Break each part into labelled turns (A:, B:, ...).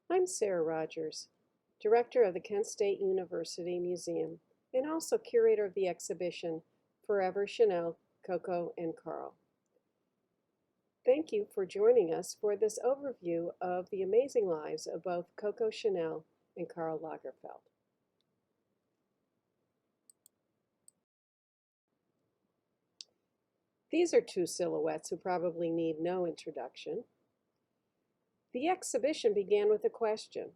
A: I'm Sarah Rogers, Director of the Kent State University Museum and also curator of the exhibition Forever Chanel, Coco and Karl. Thank you for joining us for this overview of the amazing lives of both Coco Chanel and Karl Lagerfeld. These are two silhouettes who probably need no introduction. The exhibition began with a question.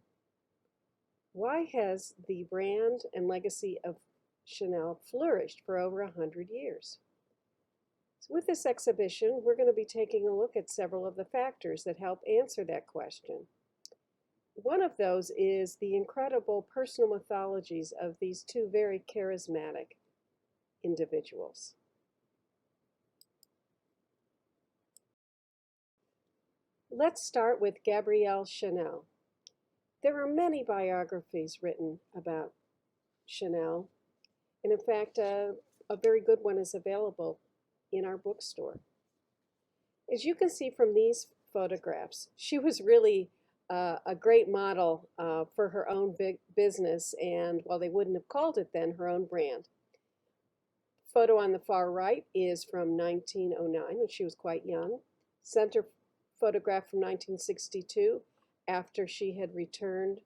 A: Why has the brand and legacy of Chanel flourished for over 100 years? So with this exhibition, we're going to be taking a look at several of the factors that help answer that question. One of those is the incredible personal mythologies of these two very charismatic individuals. Let's start with Gabrielle Chanel. There are many biographies written about Chanel, and in fact, a very good one is available in our bookstore. As you can see from these photographs, she was really a great model for her own big business, and while they wouldn't have called it then, her own brand. Photo on the far right is from 1909 when she was quite young. Center photograph from 1962 after she had returned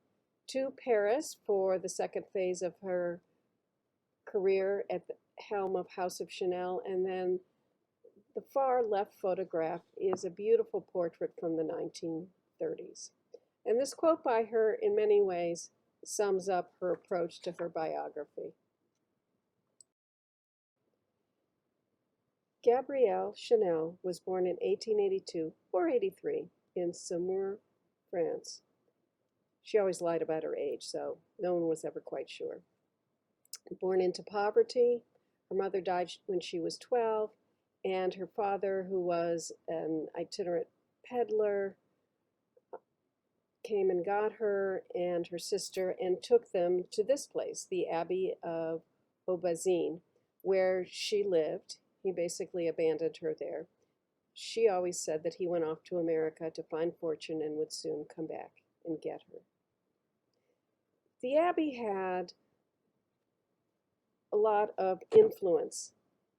A: to Paris for the second phase of her career at the helm of House of Chanel. And then the far left photograph is a beautiful portrait from the 1930s. And this quote by her in many ways sums up her approach to her biography. Gabrielle Chanel was born in 1882 or 83 in Saumur, France. She always lied about her age, so no one was ever quite sure. Born into poverty, her mother died when she was 12, and her father, who was an itinerant peddler, came and got her and her sister and took them to this place, the Abbey of Aubazine, where she lived. He basically abandoned her there. She always said that he went off to America to find fortune and would soon come back and get her. The Abbey had a lot of influence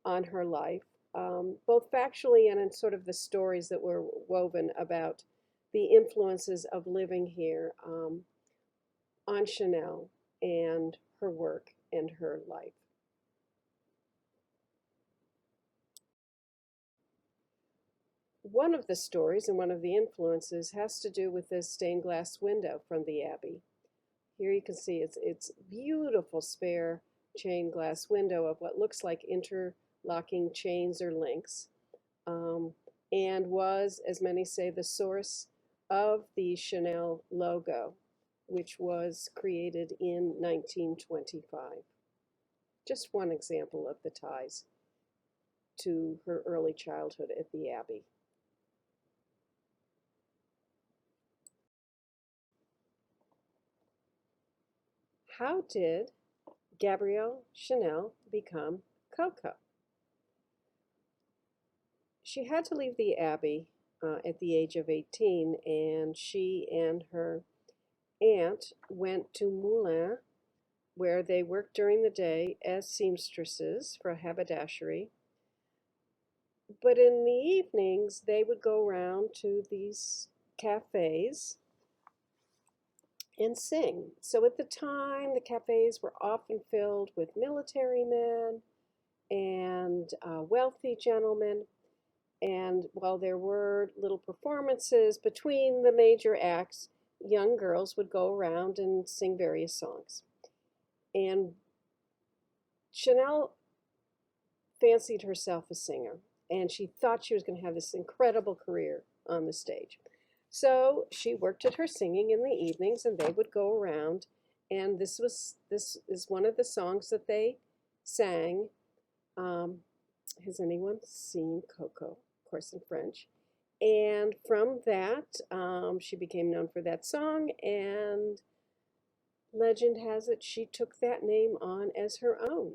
A: on her life, both factually and in sort of the stories that were woven about the influences of living here on Chanel and her work and her life. One of the stories and one of the influences has to do with this stained glass window from the Abbey. Here you can see it's beautiful spare chain glass window of what looks like interlocking chains or links, and was, as many say, the source of the Chanel logo, which was created in 1925. Just one example of the ties to her early childhood at the Abbey. How did Gabrielle Chanel become Coco? She had to leave the Abbey at the age of 18, and she and her aunt went to Moulins, where they worked during the day as seamstresses for a haberdashery. But in the evenings, they would go around to these cafes and sing. So at the time, the cafes were often filled with military men and wealthy gentlemen. And while there were little performances between the major acts, young girls would go around and sing various songs. And Chanel fancied herself a singer, and she thought she was going to have this incredible career on the stage. So she worked at her singing in the evenings, and they would go around, and this is one of the songs that they sang. Has anyone seen Coco? Of course, in French. And from that, she became known for that song, and legend has it she took that name on as her own,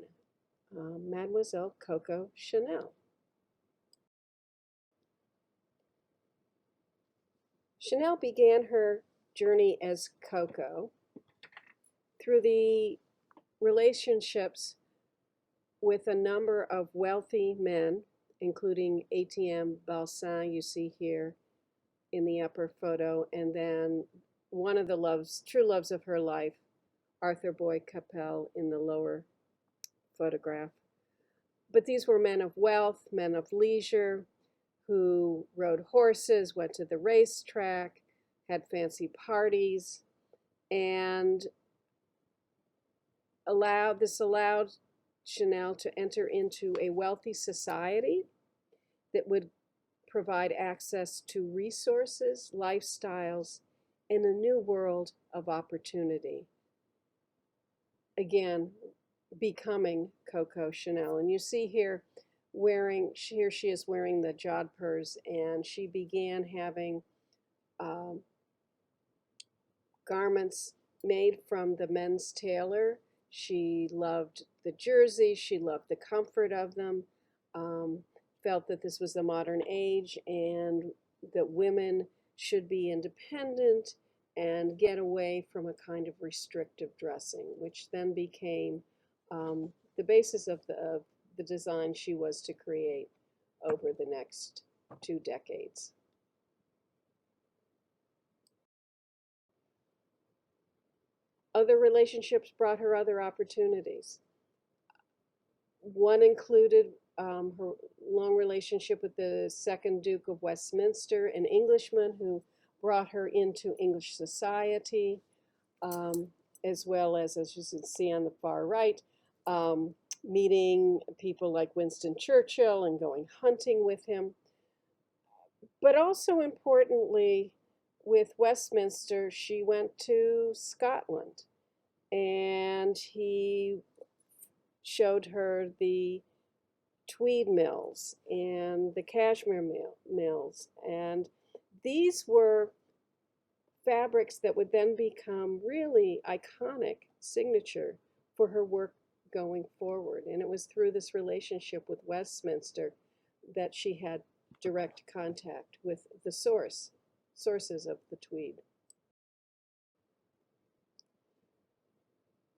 A: Mademoiselle Coco Chanel. Chanel began her journey as Coco through the relationships with a number of wealthy men, including ATM Balsan, you see here in the upper photo, and then one of the true loves of her life, Arthur Boyd Capel, in the lower photograph. But these were men of wealth, men of leisure, who rode horses, went to the racetrack, had fancy parties, and allowed Chanel to enter into a wealthy society that would provide access to resources, lifestyles, and a new world of opportunity. Again, becoming Coco Chanel. And you see here she is wearing the jodhpurs, and she began having garments made from the men's tailor. She loved the jerseys, she loved the comfort of them, felt that this was the modern age and that women should be independent and get away from a kind of restrictive dressing, which then became the basis of the design she was to create over the next 2 decades. Other relationships brought her other opportunities. One included her long relationship with the second Duke of Westminster, an Englishman who brought her into English society, as well as you can see on the far right, meeting people like Winston Churchill and going hunting with him. But also importantly, with Westminster, she went to Scotland, and he showed her the tweed mills and the cashmere mills. And these were fabrics that would then become really iconic signature for her work going forward. And it was through this relationship with Westminster that she had direct contact with the sources of the tweed.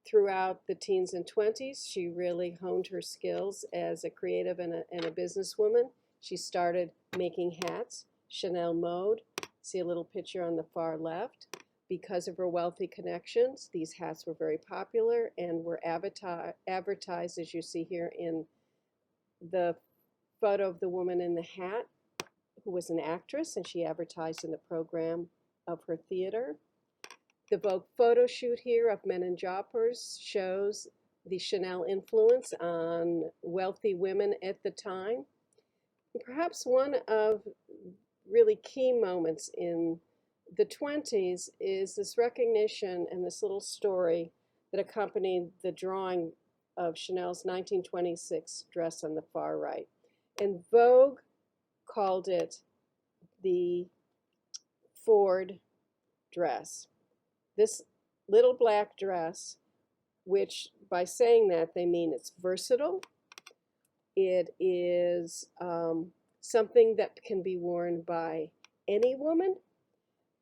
A: Throughout the teens and 20s, she really honed her skills as a creative and a businesswoman. She started making hats, Chanel Mode. See a little picture on the far left. Because of her wealthy connections, these hats were very popular and were advertised, as you see here in the photo of the woman in the hat, who was an actress, and she advertised in the program of her theater. The Vogue photo shoot here of men in jodhpurs shows the Chanel influence on wealthy women at the time. And perhaps one of really key moments in the 20s is this recognition and this little story that accompanied the drawing of Chanel's 1926 dress on the far right. And Vogue called it the Ford dress. This little black dress, which by saying that they mean it's versatile, it is something that can be worn by any woman,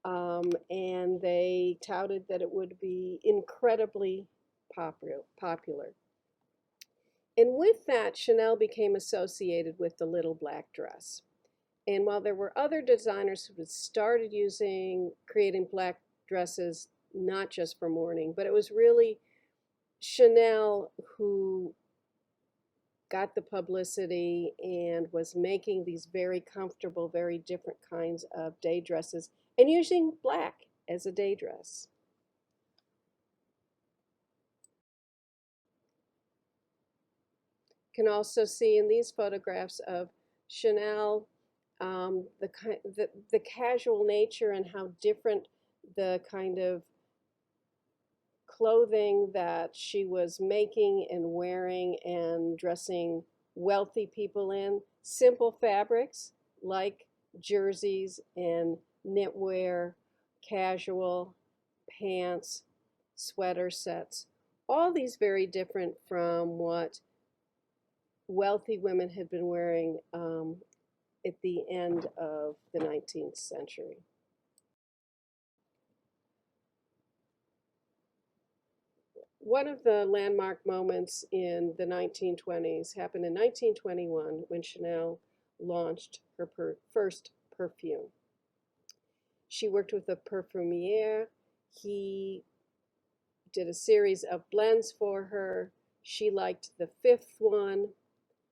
A: and they touted that it would be incredibly popular. And with that, Chanel became associated with the little black dress. And while there were other designers who had started creating black dresses, not just for mourning, but it was really Chanel who got the publicity and was making these very comfortable, very different kinds of day dresses and using black as a day dress. You can also see in these photographs of Chanel the casual nature and how different the kind of clothing that she was making and wearing and dressing wealthy people in. Simple fabrics like jerseys and knitwear, casual pants, sweater sets. All these very different from what wealthy women had been wearing at the end of the 19th century. One of the landmark moments in the 1920s happened in 1921 when Chanel launched her first perfume. She worked with a perfumier. He did a series of blends for her. She liked the fifth one.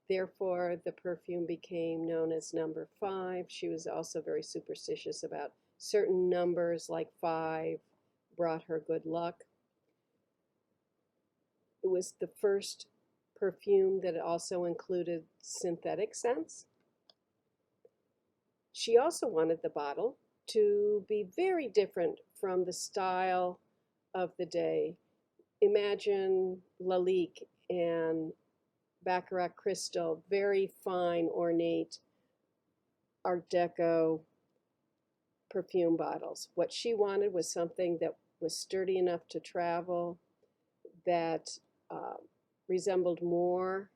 A: Therefore, the perfume became known as number 5. She was also very superstitious about certain numbers, like 5 brought her good luck. It was the first perfume that also included synthetic scents. She also wanted the bottle to be very different from the style of the day. Imagine Lalique and Baccarat Crystal, very fine, ornate Art Deco perfume bottles. What she wanted was something that was sturdy enough to travel, that resembled more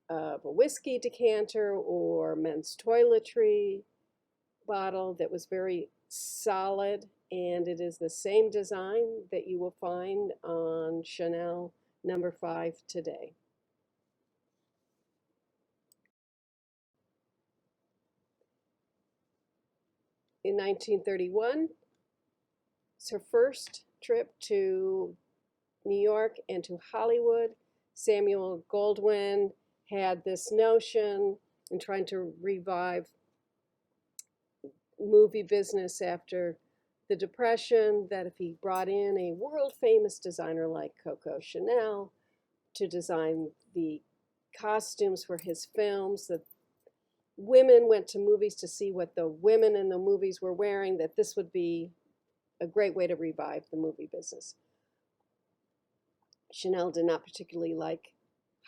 A: of a whiskey decanter or men's toiletry bottle, that was very solid, and it is the same design that you will find on Chanel number 5 today. In 1931, it's her first trip to New York and to Hollywood. Samuel Goldwyn had this notion in trying to revive movie business after the Depression, that if he brought in a world-famous designer like Coco Chanel to design the costumes for his films, that women went to movies to see what the women in the movies were wearing, that this would be a great way to revive the movie business. Chanel did not particularly like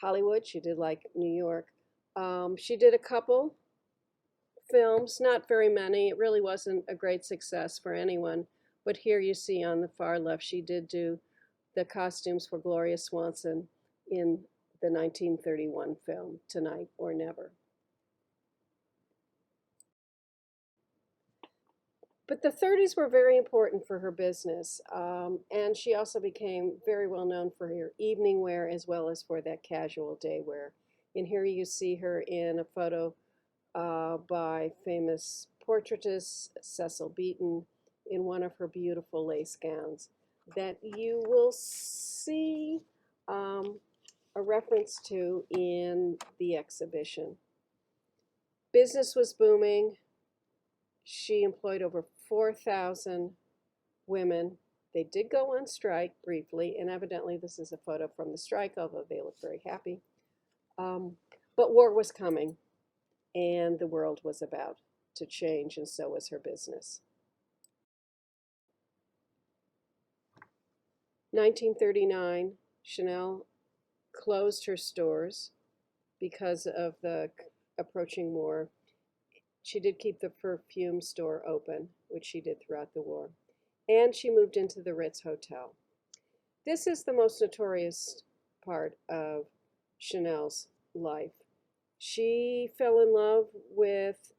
A: Hollywood. She did like New York. She did a couple films, not very many. It really wasn't a great success for anyone. But here you see on the far left, she did do the costumes for Gloria Swanson in the 1931 film, Tonight or Never. But the 30s were very important for her business, and she also became very well known for her evening wear as well as for that casual day wear. And here you see her in a photo by famous portraitist Cecil Beaton in one of her beautiful lace gowns that you will see a reference to in the exhibition. Business was booming. She employed over 4,000 women. They did go on strike briefly, and evidently this is a photo from the strike, although they look very happy. But war was coming, and the world was about to change, and so was her business. 1939, Chanel closed her stores because of the approaching war. She did keep the perfume store open, which she did throughout the war. And she moved into the Ritz Hotel. This is the most notorious part of Chanel's life. She fell in love with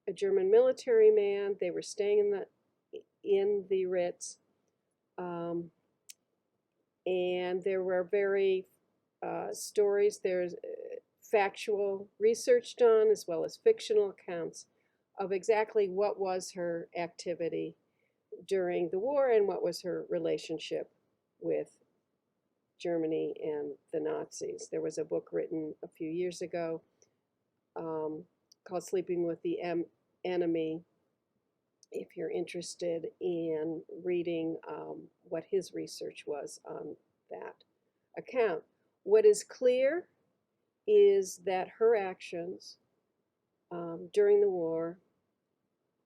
A: a German military man. They were staying in the Ritz. And there were very stories. There's factual research done as well as fictional accounts of exactly what was her activity during the war and what was her relationship with Germany and the Nazis. There was a book written a few years ago called Sleeping with the Enemy, if you're interested in reading what his research was on that account. What is clear is that her actions during the war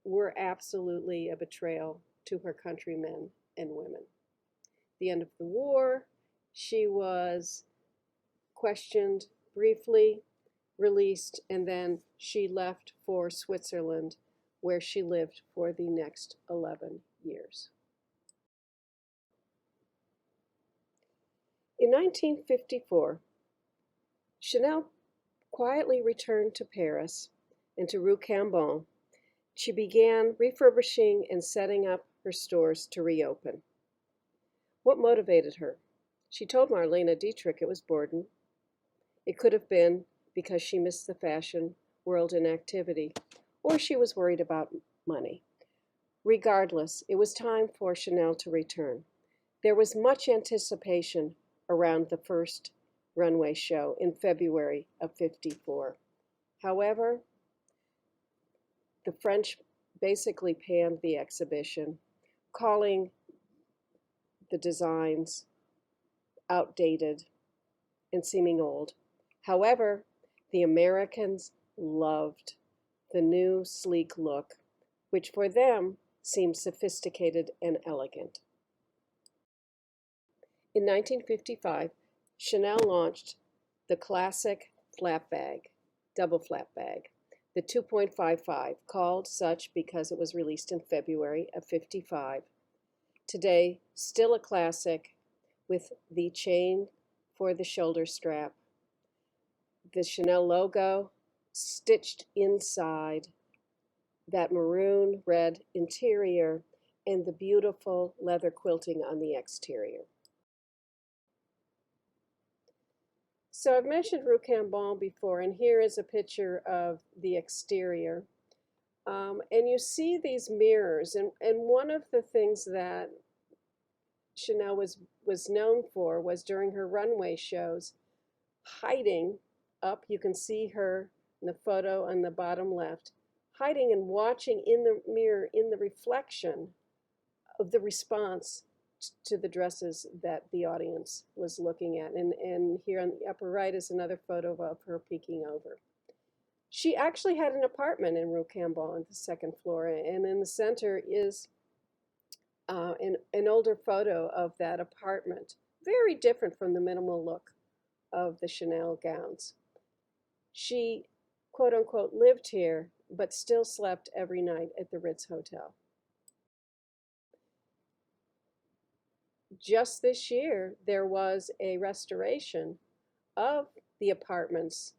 A: were absolutely a betrayal to her countrymen and women. At the end of the war, she was questioned briefly, released, and then she left for Switzerland, where she lived for the next 11 years. In 1954, Chanel quietly returned to Paris and to Rue Cambon. She began refurbishing and setting up her stores to reopen. What motivated her? She told Marlene Dietrich it was boredom. It could have been because she missed the fashion world in activity, or she was worried about money. Regardless, it was time for Chanel to return. There was much anticipation around the first runway show in February of '54. However, the French basically panned the exhibition, calling the designs outdated and seeming old. However, the Americans loved the new sleek look, which for them seemed sophisticated and elegant. In 1955, Chanel launched the classic flap bag, double flap bag, the 2.55, called such because it was released in February of '55. Today, still a classic with the chain for the shoulder strap, the Chanel logo stitched inside, that maroon red interior, and the beautiful leather quilting on the exterior. So I've mentioned Rue Cambon before, and here is a picture of the exterior. And you see these mirrors, and one of the things that Chanel was known for was during her runway shows, hiding up. You can see her in the photo on the bottom left, hiding and watching in the mirror in the reflection of the response to the dresses that the audience was looking at. And here on the upper right is another photo of her peeking over. She actually had an apartment in Rue Cambon on the second floor, and in the center is an older photo of that apartment, very different from the minimal look of the Chanel gowns. She, quote unquote, lived here, but still slept every night at the Ritz Hotel. Just this year, there was a restoration of the apartments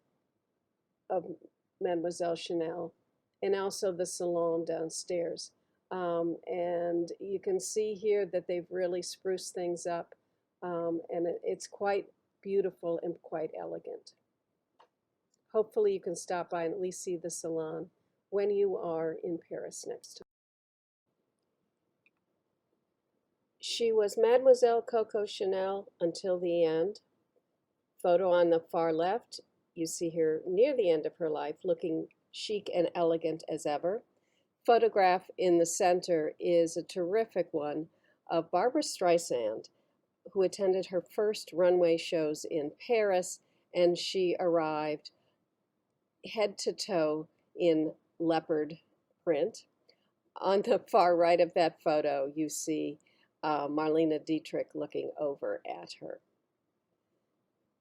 A: of Mademoiselle Chanel and also the Salon downstairs. And you can see here that they've really spruced things up, and it's quite beautiful and quite elegant. Hopefully you can stop by and at least see the Salon when you are in Paris next time. She was Mademoiselle Coco Chanel until the end. Photo on the far left, you see her near the end of her life, looking chic and elegant as ever. Photograph in the center is a terrific one of Barbra Streisand, who attended her first runway shows in Paris, and she arrived head to toe in leopard print. On the far right of that photo, you see Marlene Dietrich looking over at her.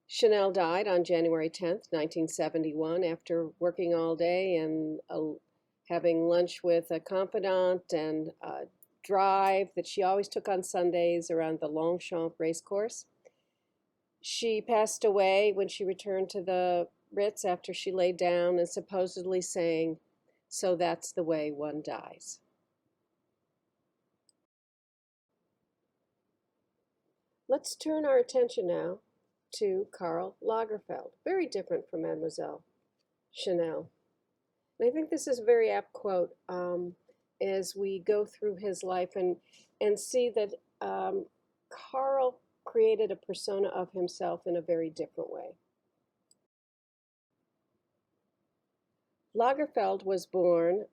A: Chanel died on January 10th, 1971, after working all day and having lunch with a confidant and a drive that she always took on Sundays around the Longchamp racecourse. She passed away when she returned to the Ritz after she laid down and supposedly sang, "So that's the way one dies." Let's turn our attention now to Karl Lagerfeld, very different from Mademoiselle Chanel. And I think this is a very apt quote as we go through his life and see that Karl created a persona of himself in a very different way. Lagerfeld was born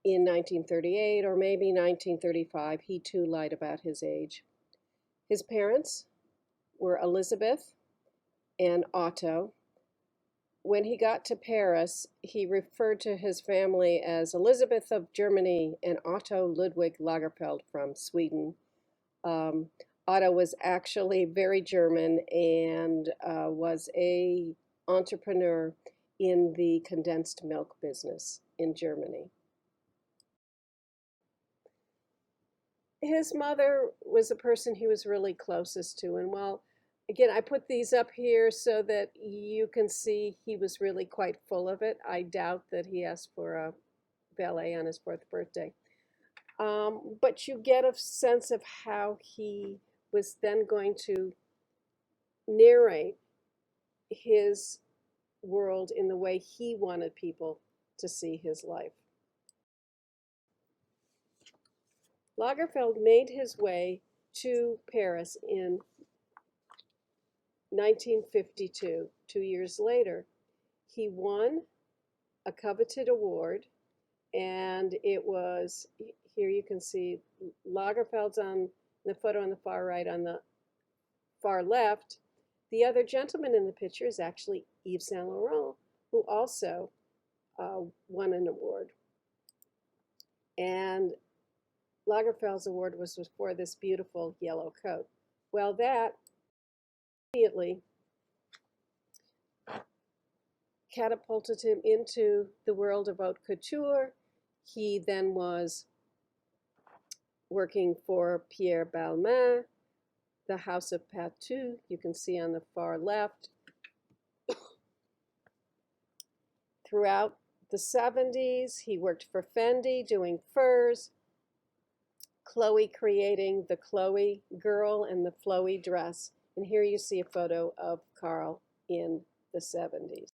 A: in 1938 or maybe 1935. He too lied about his age. His parents were Elizabeth and Otto. When he got to Paris, he referred to his family as Elizabeth of Germany and Otto Ludwig Lagerfeld from Sweden. Otto was actually very German and was an entrepreneur in the condensed milk business in Germany. His mother was a person he was really closest to, and while again, I put these up here so that you can see he was really quite full of it. I doubt that he asked for a ballet on his 4th birthday. But you get a sense of how he was then going to narrate his world in the way he wanted people to see his life. Lagerfeld made his way to Paris in 1952. 2 years later, he won a coveted award, and it was, here you can see Lagerfeld's on the photo on the far right. On the far left, the other gentleman in the picture is actually Yves Saint Laurent, who also won an award. And Lagerfeld's award was for this beautiful yellow coat. Well, that immediately catapulted him into the world of haute couture. He then was working for Pierre Balmain, the House of Patou, you can see on the far left. Throughout the 70s, he worked for Fendi doing furs, Chloe creating the Chloe girl and the flowy dress. And here you see a photo of Karl in the 70s.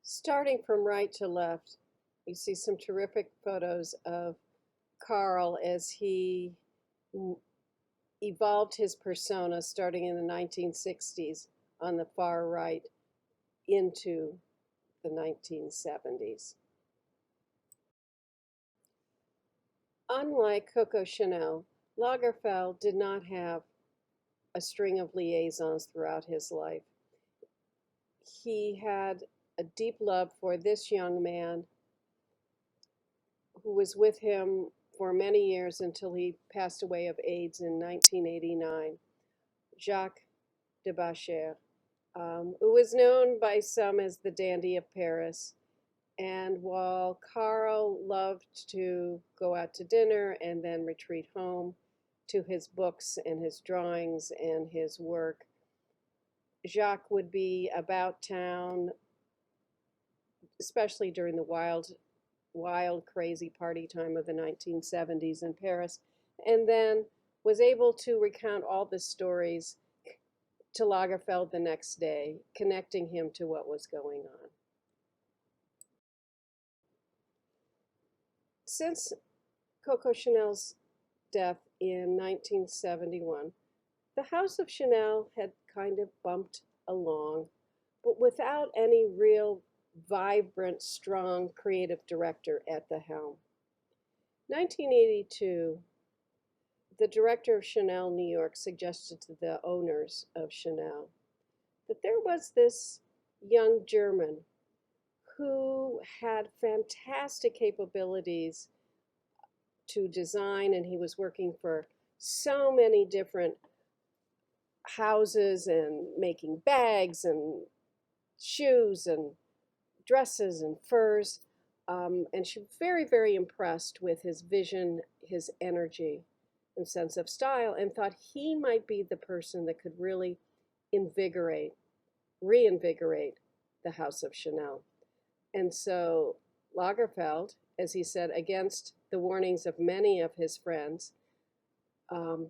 A: Starting from right to left, you see some terrific photos of Karl as he evolved his persona starting in the 1960s on the far right into the 1970s. Unlike Coco Chanel, Lagerfeld did not have a string of liaisons throughout his life. He had a deep love for this young man who was with him for many years until he passed away of AIDS in 1989, Jacques de Bacher, who was known by some as the dandy of Paris. And while Karl loved to go out to dinner and then retreat home to his books and his drawings and his work, Jacques would be about town, especially during the wild, crazy party time of the 1970s in Paris, and then was able to recount all the stories to Lagerfeld the next day, connecting him to what was going on. Since Coco Chanel's death in 1971, the House of Chanel had kind of bumped along, but without any real vibrant, strong creative director at the helm. 1982, the director of Chanel New York suggested to the owners of Chanel that there was this young German who had fantastic capabilities to design, and he was working for so many different houses and making bags and shoes and dresses and furs. And she was very, very impressed with his vision, his energy, and sense of style, and thought he might be the person that could really reinvigorate the House of Chanel. And so Lagerfeld, as he said, against the warnings of many of his friends,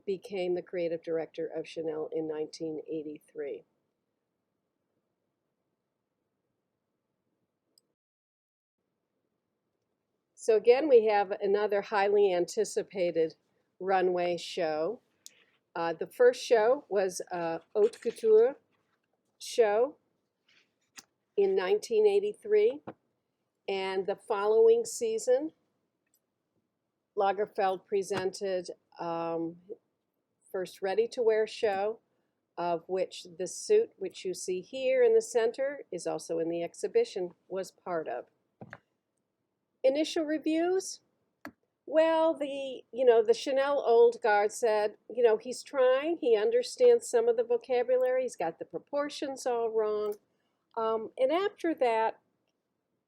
A: became the creative director of Chanel in 1983. So again, we have another highly anticipated runway show. The first show was a haute couture show in 1983, and the following season, Lagerfeld presented first ready-to-wear show, of which the suit, which you see here in the center, is also in the exhibition, was part of. Initial reviews, well, the Chanel old guard said, he's trying, he understands some of the vocabulary, he's got the proportions all wrong. And after that,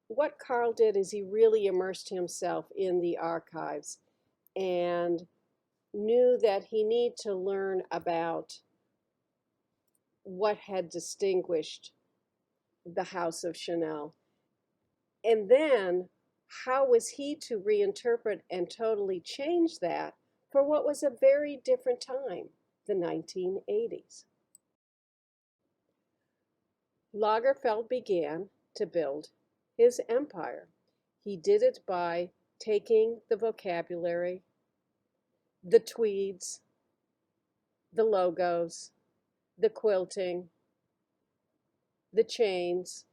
A: what Karl did is he really immersed himself in the archives and knew that he needed to learn about what had distinguished the House of Chanel. And then how was he to reinterpret and totally change that for what was a very different time, the 1980s? Lagerfeld began to build his empire. He did it by taking the vocabulary, the tweeds, the logos, the quilting, the chains,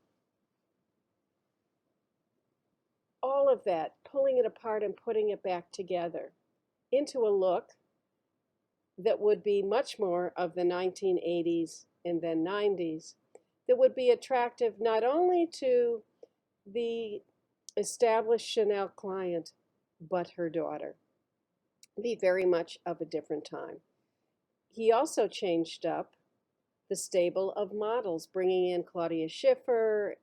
A: all of that, pulling it apart and putting it back together into a look that would be much more of the 1980s and then 90s, that would be attractive not only to the established Chanel client, but her daughter. Be very much of a different time. He also changed up the stable of models, bringing in Claudia Schiffer,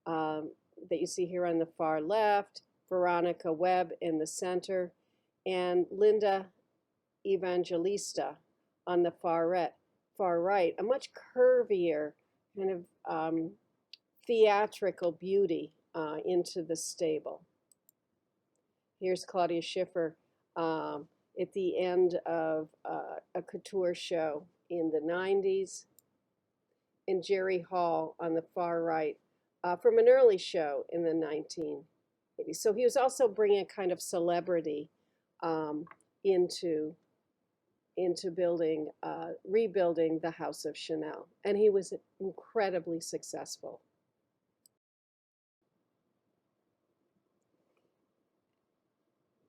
A: that you see here on the far left, Veronica Webb in the center, and Linda Evangelista on the far right, a much curvier kind of theatrical beauty into the stable. Here's Claudia Schiffer at the end of a couture show in the 90s, and Jerry Hall on the far right from an early show in the 1980s. So he was also bringing a kind of celebrity into building, rebuilding the House of Chanel, and he was incredibly successful.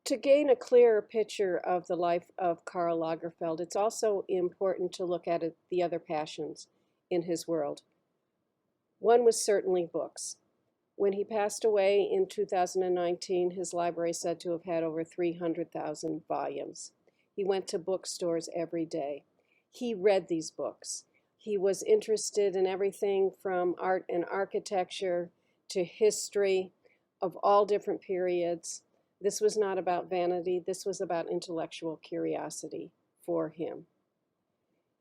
A: To gain a clearer picture of the life of Karl Lagerfeld, it's also important to look at the other passions in his world. One was certainly books. When he passed away in 2019, his library is said to have had over 300,000 volumes. He went to bookstores every day. He read these books. He was interested in everything from art and architecture to history of all different periods. This was not about vanity. This was about intellectual curiosity for him.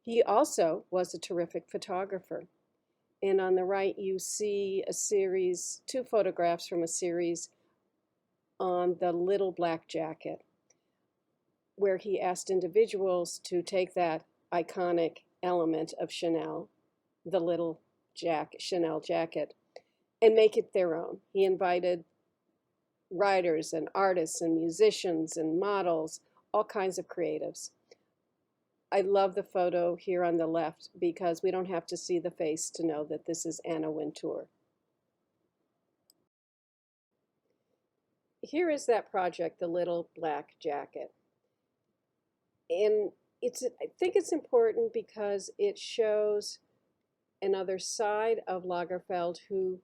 A: He also was a terrific photographer. And on the right, you see a series, two photographs from a series on the little black jacket, where he asked individuals to take that iconic element of Chanel, the little Chanel jacket, and make it their own. He invited writers and artists and musicians and models, all kinds of creatives. I love the photo here on the left because we don't have to see the face to know that this is Anna Wintour. Here is that project, the little black jacket. And I think it's important because it shows another side of Lagerfeld who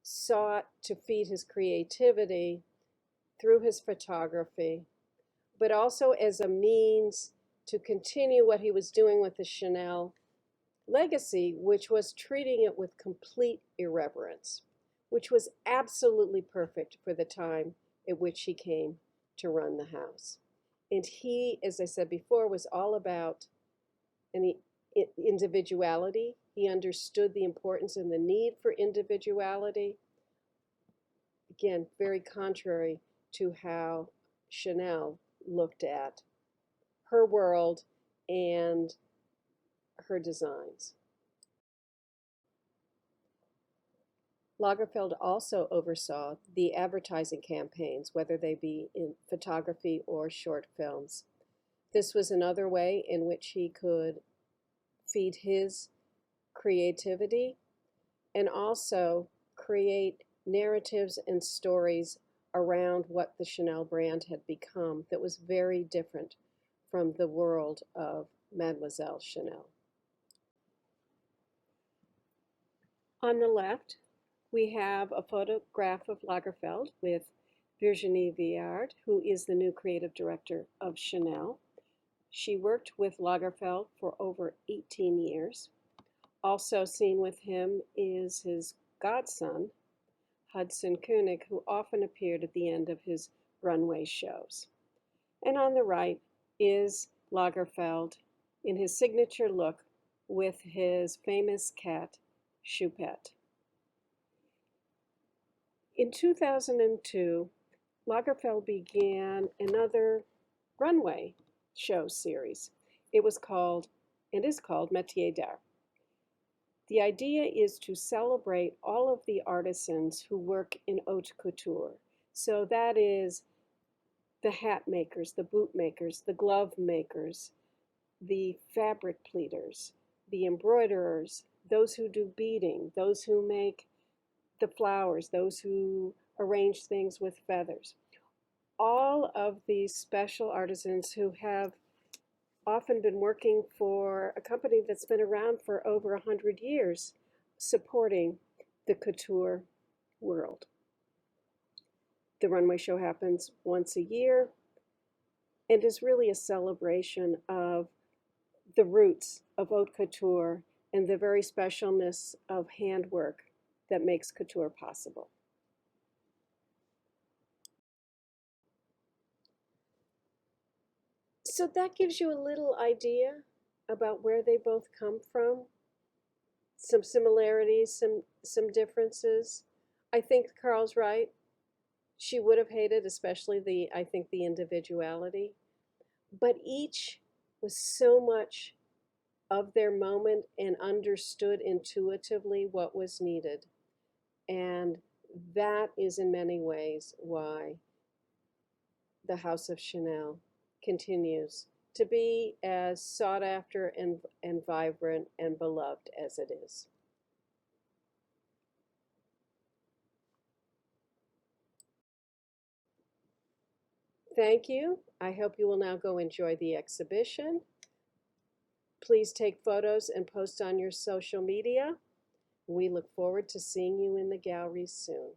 A: sought to feed his creativity through his photography, but also as a means to continue what he was doing with the Chanel legacy, which was treating it with complete irreverence, which was absolutely perfect for the time at which he came to run the house. And he, as I said before, was all about individuality. He understood the importance and the need for individuality. Again, very contrary to how Chanel looked at her world and her designs. Lagerfeld also oversaw the advertising campaigns, whether they be in photography or short films. This was another way in which he could feed his creativity and also create narratives and stories around what the Chanel brand had become that was very different from the world of Mademoiselle Chanel. On the left, we have a photograph of Lagerfeld with Virginie Viard, who is the new creative director of Chanel. She worked with Lagerfeld for over 18 years. Also seen with him is his godson, Hudson Koenig, who often appeared at the end of his runway shows. And on the right is Lagerfeld in his signature look with his famous cat, Choupette. In 2002, Lagerfeld began another runway show series. It was called, and is called, Métier d'Art. The idea is to celebrate all of the artisans who work in haute couture. So that is the hat makers, the boot makers, the glove makers, the fabric pleaters, the embroiderers, those who do beading, those who make the flowers, those who arrange things with feathers. All of these special artisans who have often been working for a company that's been around for over 100 years, supporting the couture world. The runway show happens once a year and is really a celebration of the roots of haute couture and the very specialness of handwork that makes couture possible. So that gives you a little idea about where they both come from. Some similarities, some differences. I think Karl's right. She would have hated, especially I think the individuality. But each was so much of their moment and understood intuitively what was needed. And that is in many ways why the House of Chanel continues to be as sought after and vibrant and beloved as it is. Thank you. I hope you will now go enjoy the exhibition. Please take photos and post on your social media. We look forward to seeing you in the galleries soon.